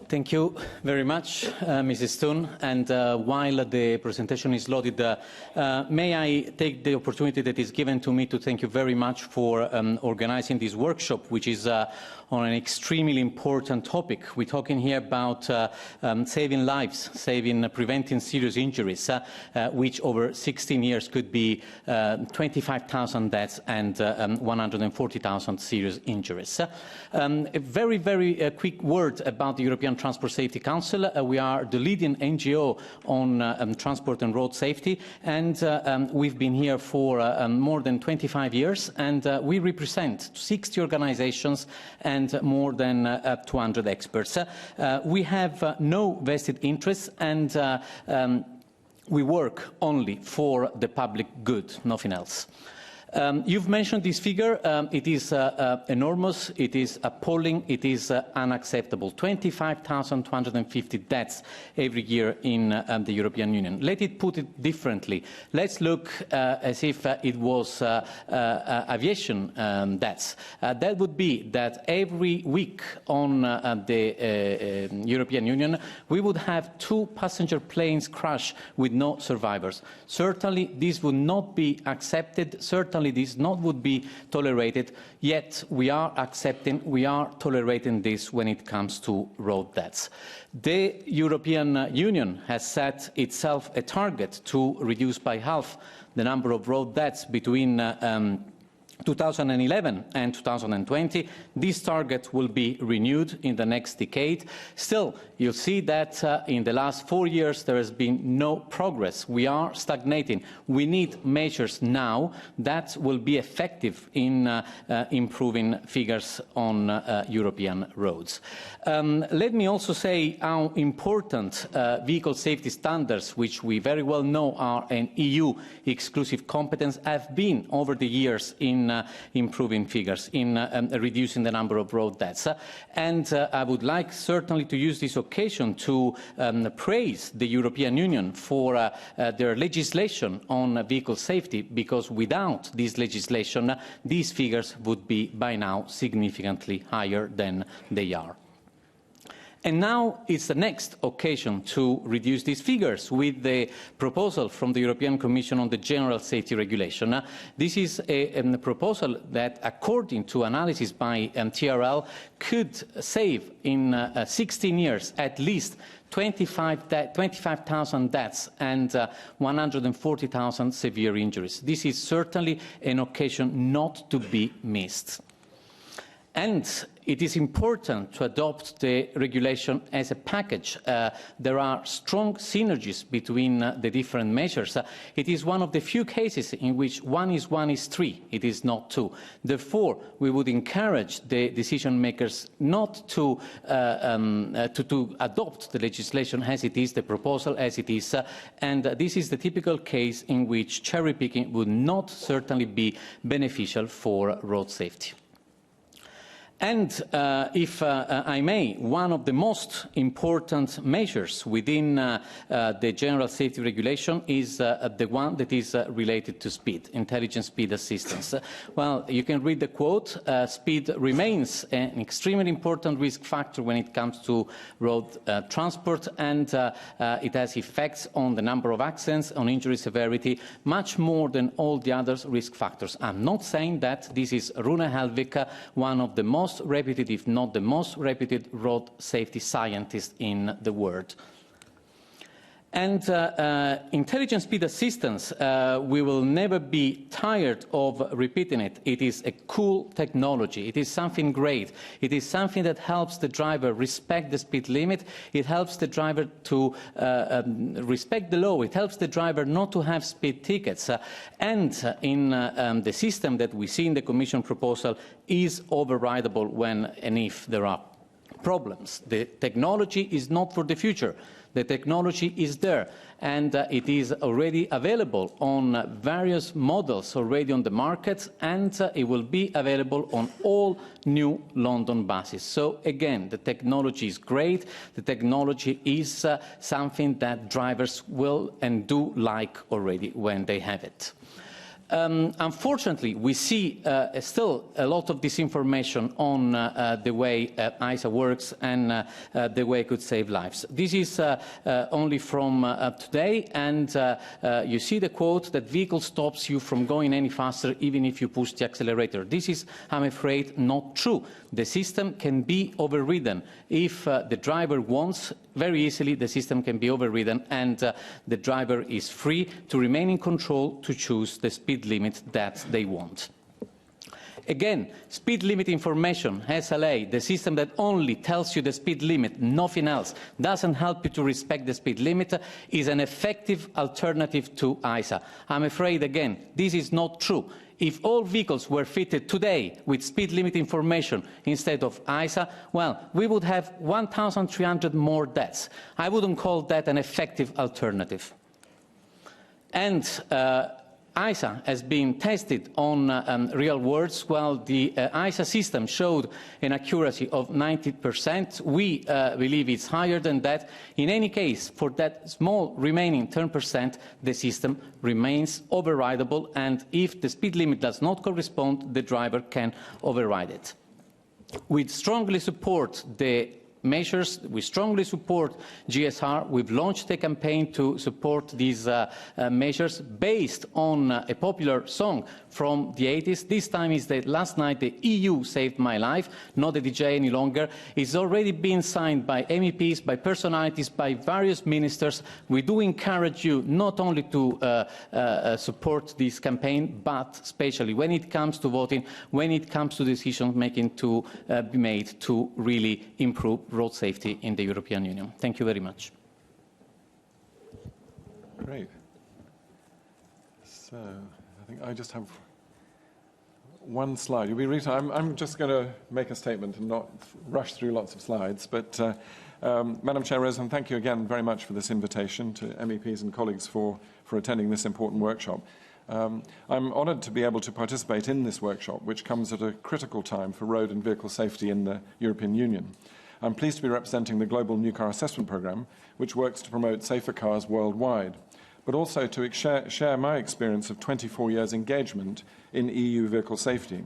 Thank you very much, Mrs. Thun. And while the presentation is loaded, may I take the opportunity that is given to me to thank you very much for organizing this workshop, which is on an extremely important topic. We're talking here about saving lives, preventing serious injuries, which over 16 years could be 25,000 deaths and 140,000 serious injuries. A very, very quick word about the European Transport Safety Council. We are the leading NGO on transport and road safety, and we've been here for more than 25 years, and we represent 60 organizations and more than 200 experts. We have no vested interests, and we work only for the public good, nothing else. You've mentioned this figure. It is enormous, it is appalling, it is unacceptable. 25,250 deaths every year in the European Union. Let it put it differently. Let's look as if it was aviation deaths. That would be that every week on the European Union, we would have 2 passenger planes crash with no survivors. Certainly, this would not be accepted. Certainly, this would be tolerated, yet we are tolerating this when it comes to road deaths. The European Union has set itself a target to reduce by half the number of road deaths between 2011 and 2020. This target will be renewed in the next decade. Still, you'll see that in the last 4 years there has been no progress. We are stagnating. We need measures now that will be effective in improving figures on European roads. Let me also say how important vehicle safety standards, which we very well know are an EU exclusive competence, have been over the years in improving figures, in reducing the number of road deaths. And I would like certainly to use this occasion to praise the European Union for their legislation on vehicle safety, because without this legislation, these figures would be by now significantly higher than they are. And now it's the next occasion to reduce these figures with the proposal from the European Commission on the General Safety Regulation. This is a proposal that, according to analysis by TRL, could save in 16 years at least 25,000 deaths and 140,000 severe injuries. This is certainly an occasion not to be missed. And it is important to adopt the regulation as a package. There are strong synergies between the different measures. It is one of the few cases in which 1 is 1 is 3. It is not 2. Therefore, we would encourage the decision makers not to adopt the legislation as it is, the proposal as it is. And this is the typical case in which cherry picking would not certainly be beneficial for road safety. And if I may, one of the most important measures within the General Safety Regulation is the one that is related to speed, intelligent speed assistance. Well, you can read the quote, speed remains an extremely important risk factor when it comes to road transport, and it has effects on the number of accidents, on injury severity, much more than all the other risk factors. I'm not saying that. This is Rune Helvig, one of the most reputed, if not the most reputed, road safety scientist in the world. And intelligent speed assistance, we will never be tired of repeating it. It is a cool technology. It is something great. It is something that helps the driver respect the speed limit. It helps the driver to respect the law. It helps the driver not to have speed tickets. And in the system that we see in the Commission proposal is overridable when and if there are problems. The technology is not for the future. The technology is there, and it is already available on various models already on the market, and it will be available on all new London buses. So again, the technology is great. The technology is something that drivers will and do like already when they have it. Unfortunately, we see still a lot of disinformation on the way ISA works and the way it could save lives. This is only from today, and you see the quote that vehicle stops you from going any faster even if you push the accelerator. This is, I'm afraid, not true. The system can be overridden. If the driver wants, very easily the system can be overridden, and the driver is free to remain in control to choose the speed limit that they want. Again, speed limit information, SLA, the system that only tells you the speed limit, nothing else, doesn't help you to respect the speed limit, is an effective alternative to ISA. I'm afraid, again, this is not true. If all vehicles were fitted today with speed limit information instead of ISA, well, we would have 1,300 more deaths. I wouldn't call that an effective alternative. And ISA has been tested on real worlds. Well, the ISA system showed an accuracy of 90%. We believe it's higher than that. In any case, for that small remaining 10%, the system remains overridable, and if the speed limit does not correspond, the driver can override it. We strongly support the measures. We strongly support GSR. We've launched a campaign to support these measures based on a popular song from the 80s. This time is that last night the EU saved my life, not the DJ any longer. It's already been signed by MEPs, by personalities, by various ministers. We do encourage you not only to support this campaign, but especially when it comes to voting, when it comes to decision making to be made to really improve road safety in the European Union. Thank you very much. Great. So I think I just have one slide. You'll be reading. I'm just going to make a statement and not rush through lots of slides. But Madam Chair Rosen, thank you again very much for this invitation to MEPs and colleagues for attending this important workshop. I'm honoured to be able to participate in this workshop, which comes at a critical time for road and vehicle safety in the European Union. I'm pleased to be representing the Global New Car Assessment Programme, which works to promote safer cars worldwide, but also to share my experience of 24 years' engagement in EU vehicle safety.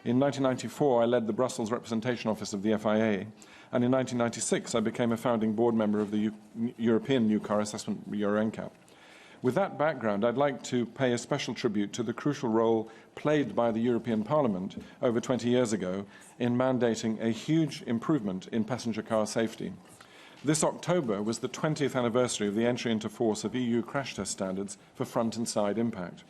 In 1994, I led the Brussels Representation Office of the FIA, and in 1996, I became a founding board member of the European New Car Assessment, Euro NCAP. With that background, I'd like to pay a special tribute to the crucial role played by the European Parliament over 20 years ago in mandating a huge improvement in passenger car safety. This October was the 20th anniversary of the entry into force of EU crash test standards for front and side impact.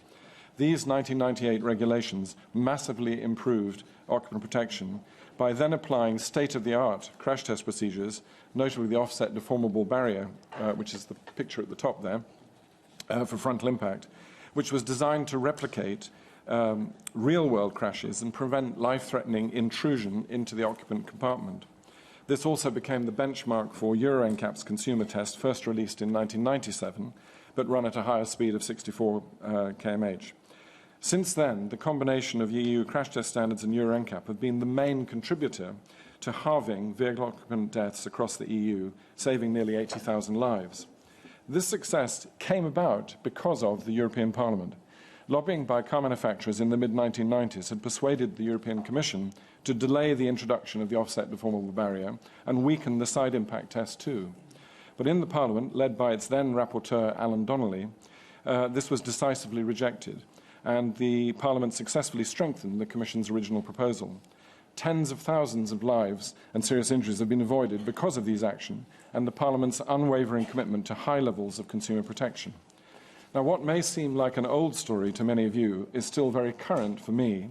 These 1998 regulations massively improved occupant protection by then applying state-of-the-art crash test procedures, notably the offset deformable barrier, which is the picture at the top there, for frontal impact, which was designed to replicate real-world crashes and prevent life-threatening intrusion into the occupant compartment. This also became the benchmark for Euro NCAP's consumer test, first released in 1997, but run at a higher speed of 64 km/h. Since then, the combination of EU crash test standards and Euro NCAP have been the main contributor to halving vehicle occupant deaths across the EU, saving nearly 80,000 lives. This success came about because of the European Parliament. Lobbying by car manufacturers in the mid-1990s had persuaded the European Commission to delay the introduction of the offset deformable barrier and weaken the side impact test too. But in the Parliament, led by its then rapporteur Alan Donnelly, this was decisively rejected, and the Parliament successfully strengthened the Commission's original proposal. Tens of thousands of lives and serious injuries have been avoided because of these actions and the Parliament's unwavering commitment to high levels of consumer protection. Now, what may seem like an old story to many of you is still very current for me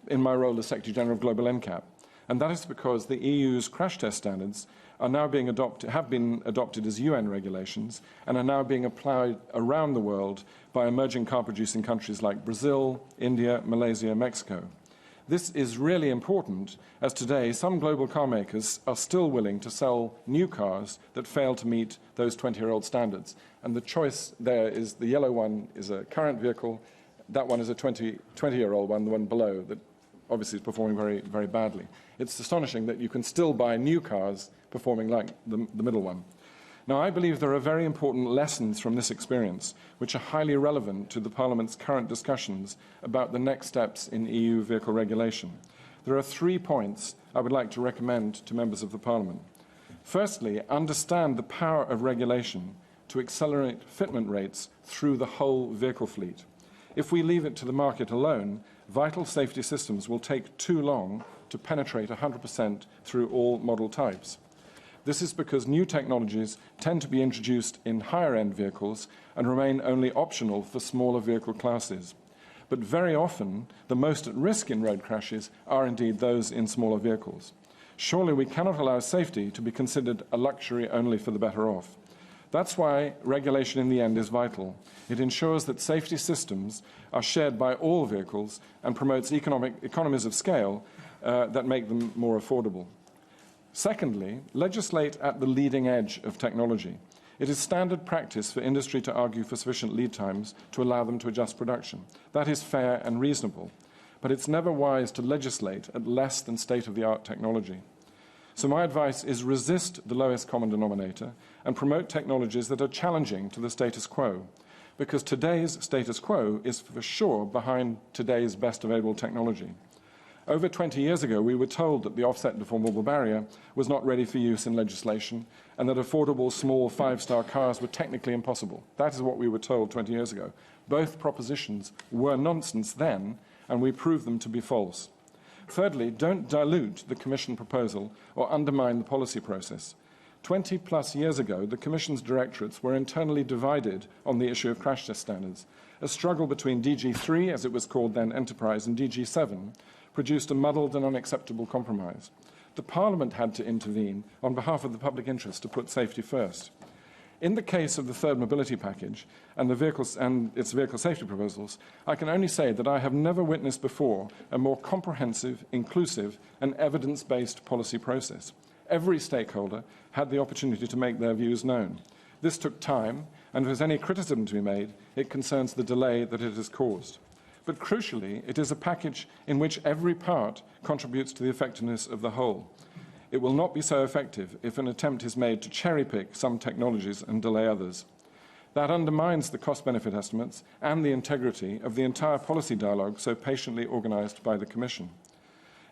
in my role as Secretary-General of Global NCAP, and that is because the EU's crash test standards are now being have been adopted as UN regulations and are now being applied around the world by emerging car-producing countries like Brazil, India, Malaysia, Mexico. This is really important, as today some global car makers are still willing to sell new cars that fail to meet those 20-year-old standards. And the choice there is the yellow one is a current vehicle, that one is a 20-year-old one, the one below, that obviously is performing very, very badly. It's astonishing that you can still buy new cars performing like the middle one. Now, I believe there are very important lessons from this experience which are highly relevant to the Parliament's current discussions about the next steps in EU vehicle regulation. There are 3 points I would like to recommend to members of the Parliament. Firstly, understand the power of regulation to accelerate fitment rates through the whole vehicle fleet. If we leave it to the market alone, vital safety systems will take too long to penetrate 100% through all model types. This is because new technologies tend to be introduced in higher-end vehicles and remain only optional for smaller vehicle classes. But very often, the most at risk in road crashes are indeed those in smaller vehicles. Surely we cannot allow safety to be considered a luxury only for the better off. That's why regulation in the end is vital. It ensures that safety systems are shared by all vehicles and promotes economies of scale that make them more affordable. Secondly, legislate at the leading edge of technology. It is standard practice for industry to argue for sufficient lead times to allow them to adjust production. That is fair and reasonable, but it's never wise to legislate at less than state-of-the-art technology. So my advice is resist the lowest common denominator and promote technologies that are challenging to the status quo, because today's status quo is for sure behind today's best available technology. Over 20 years ago, we were told that the offset deformable barrier was not ready for use in legislation and that affordable small 5-star cars were technically impossible. That is what we were told 20 years ago. Both propositions were nonsense then, and we proved them to be false. Thirdly, don't dilute the Commission proposal or undermine the policy process. 20-plus years ago, the Commission's directorates were internally divided on the issue of crash test standards. A struggle between DG3, as it was called then, Enterprise, and DG7 produced a muddled and unacceptable compromise. The Parliament had to intervene on behalf of the public interest to put safety first. In the case of the third mobility package and its vehicle safety proposals, I can only say that I have never witnessed before a more comprehensive, inclusive and evidence-based policy process. Every stakeholder had the opportunity to make their views known. This took time, and if there's any criticism to be made, it concerns the delay that it has caused. But crucially, it is a package in which every part contributes to the effectiveness of the whole. It will not be so effective if an attempt is made to cherry-pick some technologies and delay others. That undermines the cost-benefit estimates and the integrity of the entire policy dialogue so patiently organised by the Commission.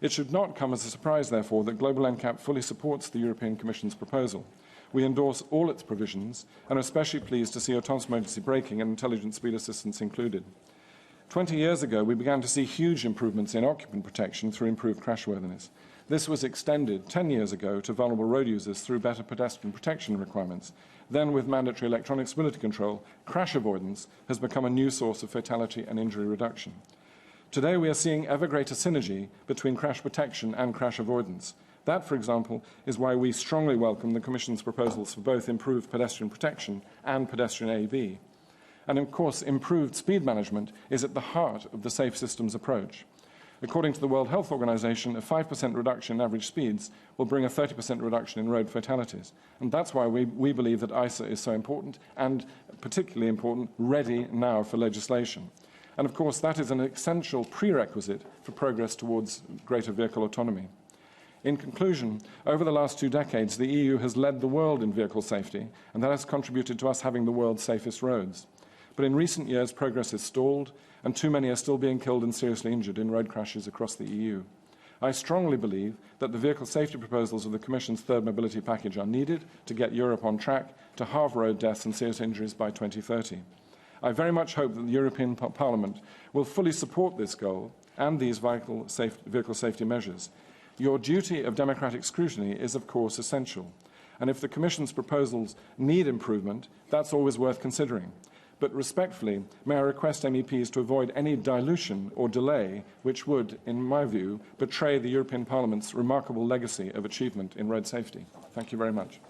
It should not come as a surprise, therefore, that Global NCAP fully supports the European Commission's proposal. We endorse all its provisions and are especially pleased to see autonomous emergency braking and intelligent speed assistance included. 20 years ago, we began to see huge improvements in occupant protection through improved crashworthiness. This was extended 10 years ago to vulnerable road users through better pedestrian protection requirements. Then, with mandatory electronic stability control, crash avoidance has become a new source of fatality and injury reduction. Today, we are seeing ever greater synergy between crash protection and crash avoidance. That, for example, is why we strongly welcome the Commission's proposals for both improved pedestrian protection and pedestrian AEB. And, of course, improved speed management is at the heart of the Safe Systems approach. According to the World Health Organization, a 5% reduction in average speeds will bring a 30% reduction in road fatalities. And that's why we believe that ISA is so important, and particularly important, ready now for legislation. And, of course, that is an essential prerequisite for progress towards greater vehicle autonomy. In conclusion, over the last 2 decades, the EU has led the world in vehicle safety, and that has contributed to us having the world's safest roads. But in recent years, progress has stalled, and too many are still being killed and seriously injured in road crashes across the EU. I strongly believe that the vehicle safety proposals of the Commission's third mobility package are needed to get Europe on track to halve road deaths and serious injuries by 2030. I very much hope that the European Parliament will fully support this goal and these vital vehicle safety measures. Your duty of democratic scrutiny is, of course, essential. And if the Commission's proposals need improvement, that's always worth considering. But respectfully, may I request MEPs to avoid any dilution or delay which would, in my view, betray the European Parliament's remarkable legacy of achievement in road safety. Thank you very much.